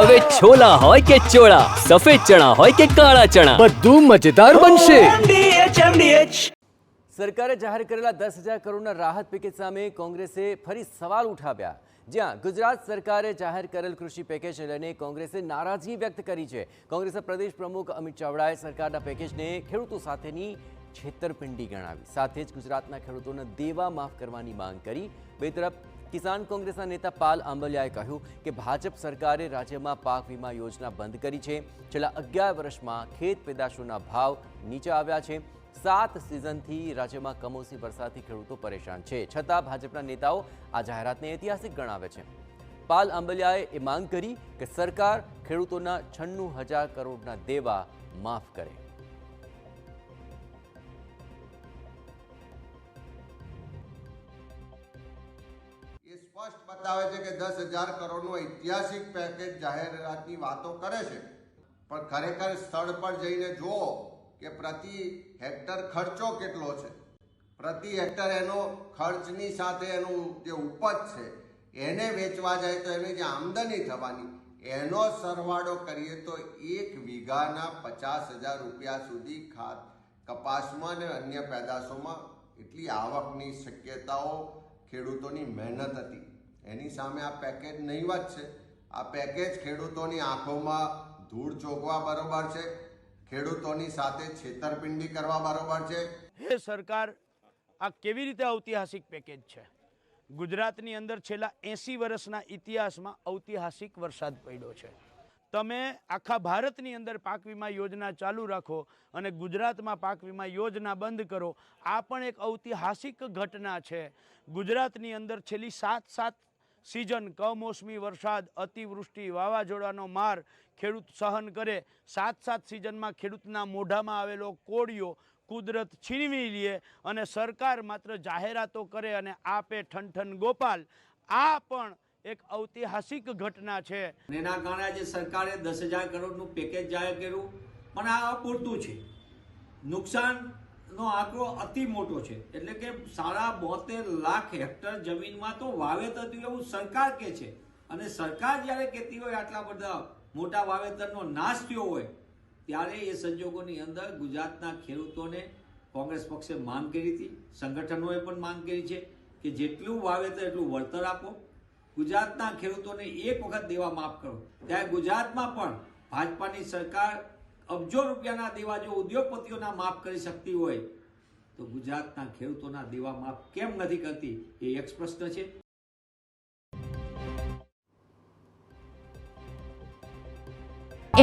હવે છોલા હોય કે ચોળા, સફેદ ચણા હોય કે કાળા ચણા, બધું મજેદાર બનશે. સરકારે જાહેર કરેલા 10,000 કરોડના રાહત પેકેજ સામે કોંગ્રેસે ફરી સવાલ ઉઠાવ્યા. જ્યાં ગુજરાત સરકારે જાહેર કરેલ કૃષિ પેકેજને લઈને કોંગ્રેસે નારાજગી વ્યક્ત કરી છે. કોંગ્રેસના પ્રદેશ પ્રમુખ અમિત ચાવડાએ સરકારના પેકેજને ખેડૂતો સાથેની છેતરપિંડી ગણાવી. સાથે જ ગુજરાતના ખેડૂતોના દેવા માફ કરવાની માંગ કરી. બે તરફ કિસાન કોંગ્રેસના નેતા પાલ આંબલિયાએ કહ્યું કે ભાજપ સરકારે રાજ્યમાં પાક વીમા યોજના બંધ કરી છે. છેલ્લા 11 વર્ષમાં ખેત પેદાશોના ભાવ નીચે આવ્યા છે. 7 સિઝનથી રાજ્યમાં કમોસમી વરસાદથી ખેડૂતો પરેશાન છે. છતાં ભાજપના નેતાઓ આ જાહેરાતને ઐતિહાસિક ગણાવે છે. પાલ આંબલિયાએ એ માંગ કરી કે સરકાર ખેડૂતોના 96,000 કરોડના દેવા માફ કરે. સ્પષ્ટ બતાવે છે કે 10,000 કરોડનો ઐતિહાસિક પેકેજ જાહેરાતની વાતો કરે છે, પણ ખરેખર સ્થળ પર જઈને જુઓ કે પ્રતિ હેક્ટર ખર્ચો કેટલો છે. પ્રતિ હેક્ટર એનો ખર્ચની સાથે એનું જે ઉપજ છે એને વેચવા જાય તો એની જે આમદની થવાની એનો સરવાળો કરીએ તો 1 વીઘાના 50,000 રૂપિયા સુધી કપાસમાં અને અન્ય પેદાશોમાં એટલી આવકની શક્યતાઓ ખેડૂતોની મહેનત હતી. એની સામે આ પેકેજ નહીવત છે. આ પેકેજ ખેડૂતોની આંખોમાં ધૂળ ચોકવા બરોબર છે, ખેડૂતોની સાથે છેતરપિંડી કરવા બરોબર છે. હે સરકાર, આ કેવી રીતે ઐતિહાસિક પેકેજ છે? ગુજરાતની અંદર છેલ્લા 80 વર્ષના ઇતિહાસમાં ઐતિહાસિક વરસાદ પડ્યો છે. તમે આખા ભારતની અંદર પાક વીમા યોજના ચાલુ રાખો અને ગુજરાતમાં પાક વીમા યોજના બંધ કરો. આ પણ એક ઐતિહાસિક ઘટના છે. ગુજરાતની અંદર છેલ્લી 7 સિઝન કમોસમી વરસાદ, અતિવૃષ્ટિ, વાવાઝોડાનો માર ખેડૂત સહન કરે. 7 સિઝનમાં ખેડૂતના મોઢામાં આવેલો કોળિયો કુદરત છીનવી લે અને સરકાર માત્ર જાહેરાતો કરે અને આપે ઠનઠન ગોપાલ. આ પણ એક ઐતિહાસિક ઘટના છે. એના કારણે આજે સરકારે 10,000 કરોડનું પેકેજ જાહેર કર્યું, પણ આ અપૂરતું છે. નુકસાનનો આંકડો અતિ મોટો છે. એટલે કે 72 લાખ હેક્ટર જમીનમાં તો વાવેતર થયું એવું સરકાર કહે છે, અને સરકાર જ્યારે કહેતી હોય આટલા બધા મોટા વાવેતરનો નાશ થયો હોય, ત્યારે એ સંજોગોની અંદર ગુજરાતના ખેડૂતોને કોંગ્રેસ પક્ષે માંગ કરી હતી, સંગઠનોએ પણ માંગ કરી છે કે જેટલું વાવેતર એટલું વળતર આપો, ગુજરાતના ખેડૂતોને એક વખત દેવા માફ કરો. ત્યારે ગુજરાતમાં પણ ભાજપાની સરકાર અબજો રૂપિયાના દેવા જો ઉદ્યોગપતિઓના માફ કરી શકતી હોય તો ગુજરાતના ખેડૂતોના દેવા માફ કેમ નથી કરતી, એ એક પ્રશ્ન છે.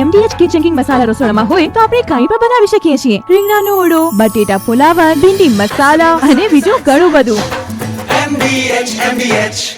MDH કિચન કિંગ મસાલા રસોડામાં હોય તો આપણે કંઈ પણ બનાવી શકીએ છીએ. રીંગણાનો ઓળો, બટેટા ફુલાવર, ભીંડી મસાલા અને બીજું ઘણું બધું. MDH